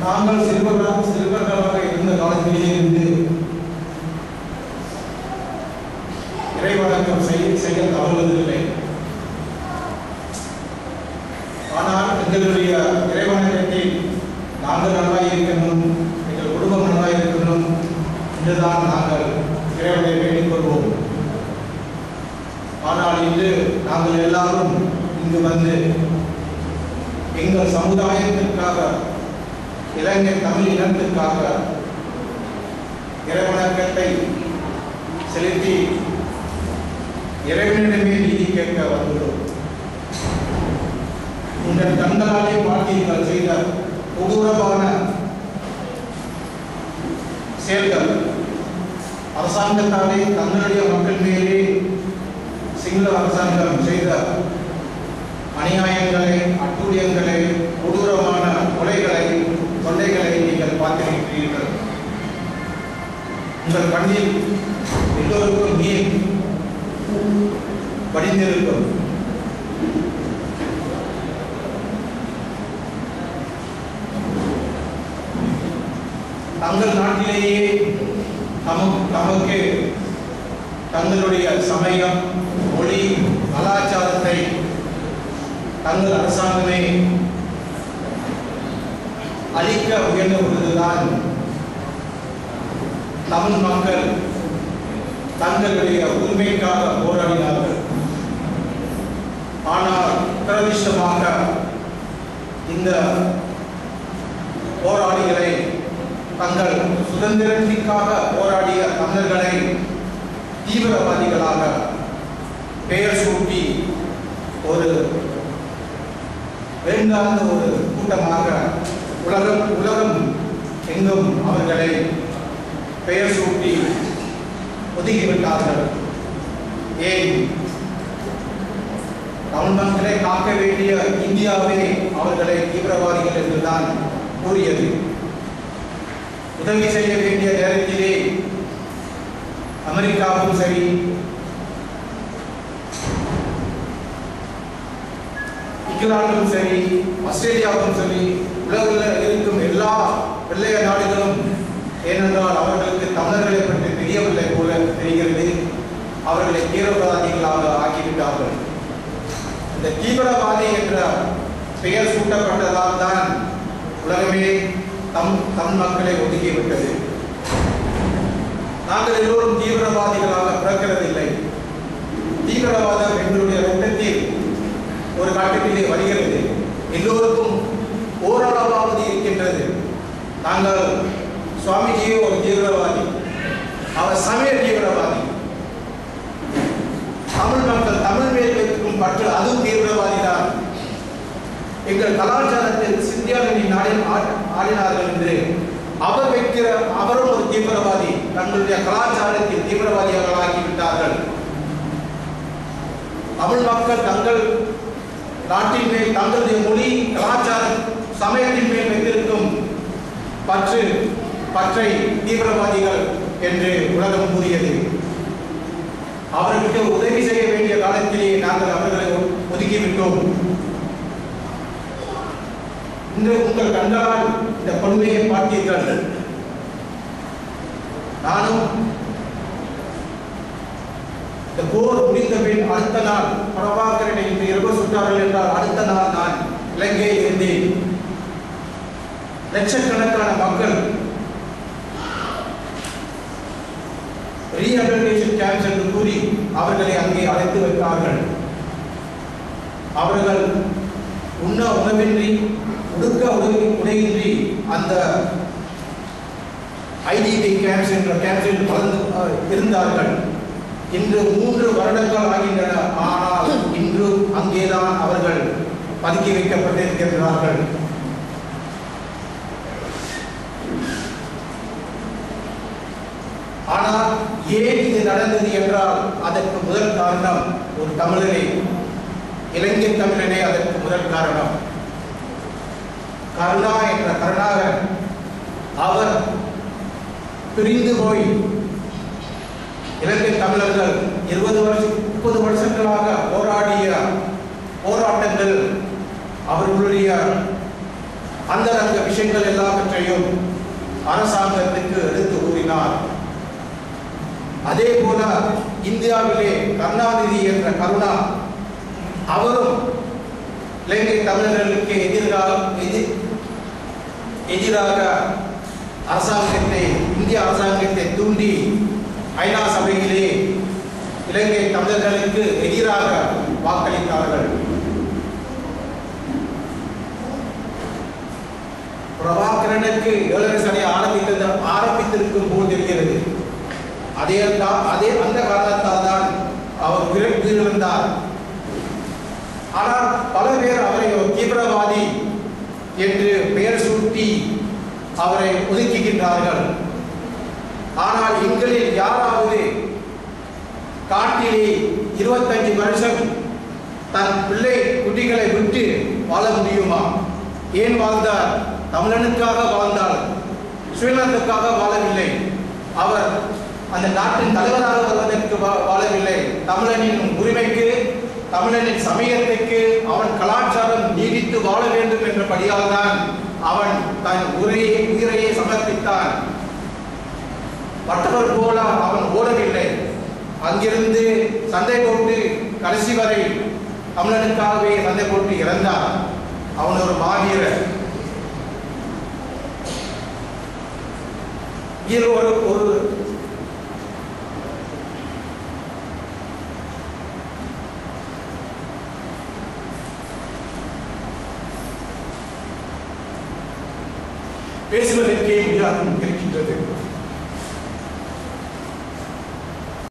நாங்கள் சிறுவர்களாக இருந்த காலத்திலேயே இருந்து இறைவணக்கம் செய்ய தவறுவதில்லை. ஆனால் எங்களுடைய இறைவணக்கத்தில் நாங்கள் நன்றாக இருக்கணும், எங்கள் குடும்பம் நன்றாக இருக்கணும் என்றுதான் நாங்கள் இறைவனை வேண்டிக் கொள்வோம். ஆனால் இன்று நாங்கள் எல்லாரும் இங்கு வந்து எங்கள் சமுதாயத்திற்காக, இலங்கை தமிழ் இனத்திற்காக இறைவணக்கத்தை செலுத்தி இறைவனிடமே நீதி கேட்க வந்துள்ளோம். உங்கள் கண்களாலே பார்த்தீர்கள் செய்த கொடூரமான செயல்கள் அரசாங்கத்தாலே தங்களுடைய மக்கள் மேலே சிங்கள அரசாங்கம் செய்த அநியாயங்களை, அட்டூழியங்களை, கொடூரமான கொலைகளை, கொள்ளைகளை நீங்கள் பார்த்திருக்கிறீர்கள். உங்கள் கண்ணில் எல்லோருக்கும் நீர் படிந்திருக்கும். தங்கள் நாட்டிலேயே நமக்கு தங்களுடைய சமயம், மொழி, கலாச்சாரத்தை தங்கள் அரசாங்கமே அளிக்க முயன்ற பொழுதுதான் தமிழ் மக்கள் தங்களுடைய உரிமைக்காக போராடினார்கள். ஆனால் துரதிர்ஷ்டமாக இந்த போராளிகளை, தங்கள் சுதந்திரத்திற்காக போராடிய தமிழர்களை தீவிரவாதிகளாக பெயர் சூட்டி ஒரு வேண்டாத ஒரு கூட்டமாக உலகம் எங்கும் அவர்களை பெயர் சூட்டி ஒதுக்கிவிட்டார்கள். ஏன்? தமிழ் மக்களை காக்க வேண்டிய இந்தியாவே அவர்களை தீவிரவாதிகள் என்றுதான் கூறியது. உதவி செய்ய வேண்டிய நேரத்திலே அமெரிக்காவும் சரி, இங்கிலாந்தும் சரி, ஆஸ்திரேலியாவும் சரி, உலகில் இருக்கும் எல்லா வெள்ளைய நாடுகளும், ஏனென்றால் அவர்களுக்கு தமிழர்களை பற்றி தெரியவில்லை போல தெரிகிறது, அவர்களை தீவிரவாதிகளாக ஆக்கிவிட்டார்கள். இந்த தீவிரவாதி என்ற பெயர் சூட்டப்பட்டதால் தான் உலகமே தமிழ் மக்களை ஒதுக்கிவிட்டது. நாங்கள் எல்லோரும் தீவிரவாதிகளாக பிறக்கிறதில்லை. தீவிரவாதம் எங்களுடைய ரத்தத்தில் ஒரு காட்டத்திலே வருகிறது. எல்லோருக்கும் ஓரளவாவது இருக்கின்றது. நாங்கள் சுவாமிஜியே ஒரு தீவிரவாதி, அவர் சமய தீவிரவாதி. தமிழ் மக்கள் தமிழ் மேல் வைக்கும் பற்று அதுவும் தீவிரவாதி தான். எங்கள் கலாச்சாரத்தில் சிந்தியாவின் நாளில் ஆடினார்கள் என்று அவர் வைக்கிற அவரும் ஒரு தீவிரவாதி. தங்களுடைய கலாச்சாரத்தில் தீவிரவாதியாக ஆக்கிவிட்டார்கள். தமிழ் மக்கள் தங்கள் நாட்டின் மேல் தங்களுடைய மொழி, கலாச்சாரம், சமயத்தின் மேல் வைத்திருக்கும் பற்றை தீவிரவாதிகள் என்று உலகம் கூறியது. அவர்களுக்கு உதவி செய்ய வேண்டிய காலத்திலே நாங்கள் அவர்களை ஒதுக்கிவிட்டோம். இன்று உங்கள் கண்களால் இந்த கொடுமையை பார்த்தீர்கள். நானும் இந்த போர் முடிந்த பின் அடுத்த நாள் பிரபாகரனை இன்று இரவு சுட்டார்கள் என்றால் அடுத்த நாள் நான் இலங்கையில் இருந்தேன். லட்சக்கணக்கான மக்கள் ரீஹபிலிட்டேஷன் கேம்ப்ஸ் என்று கூறி அவர்களை அங்கே அழைத்து வைத்தார்கள். அவர்கள் உண்ண உணவின்றி, உடுக்க உடையின்றி அந்த ஐடிபி கேம்ப்ஸ் என்ற கேம்ப்ஸில் இருந்தார்கள். இன்று 3 வருடங்கள் ஆகின்றன. ஆனால் இன்று அங்கேதான் அவர்கள் பதுக்கி வைக்கப்பட்டிருக்கிறார்கள். ஆனால் ஏன் இது நடந்தது என்றால் அதற்கு முதல் காரணம் ஒரு தமிழனே, இலங்கை தமிழனே அதற்கு முதல் காரணம். கருணா என்ற கருணாகரன் அவர் பிரிந்து போய் இலங்கை தமிழர்கள் 30 வருஷங்களாக போராடிய போராட்டங்கள் அவர்களுடைய அந்தரங்க விஷயங்கள் எல்லாவற்றையும் அரசாங்கத்துக்கு எடுத்து கூறினார். அதே போல இந்தியாவிலே கருணாநிதி என்ற கருணா அவரும் இலங்கை தமிழர்களுக்கு எதிராக இந்திய அரசாங்கத்தை தூண்டி ஐநா சபையிலே இலங்கை தமிழர்களுக்கு எதிராக வாக்களித்தார்கள். பிரபாகரனுக்கு 7 சனி ஆரம்பித்திருக்கும் போது தெரிகிறது. அந்த காரணத்தால் தான் அவர் உயிரிழந்தார். ஆனால் பல பேர் அவரை ஒரு தீவிரவாதி என்று பெயர் சூட்டி அவரை ஒதுக்குகின்றார்கள். ஆனால் எங்களில் யாராவது காட்டிலே 25 வருஷம் தன் பிள்ளை குட்டிகளை விட்டு வாழ முடியுமா? ஏன் வாழ்ந்தார்? தமிழனுக்காக வாழ்ந்தார், சுயநலத்துக்காக வாழவில்லை. அவர் அந்த நாட்டின் தலைவராக வருவதற்கு வாழவில்லை. தமிழனின் உரிமைக்கு, தமிழனின் சமயத்துக்கு, அவன் கலாச்சாரம் நீடித்து வாழ வேண்டும் என்றபடியால் தான் அவன் தன் உயிரையே சமர்ப்பித்தான். மற்றவர் போல அவன் ஓடவில்லை. அங்கிருந்து சண்டை போட்டு கடைசி வரை தமிழனுக்காகவே சண்டை போட்டு இறந்தார். அவன் ஒரு மாவீரர். இது ஒரு பேசுவதற்கே முடியாது இருக்கின்றது.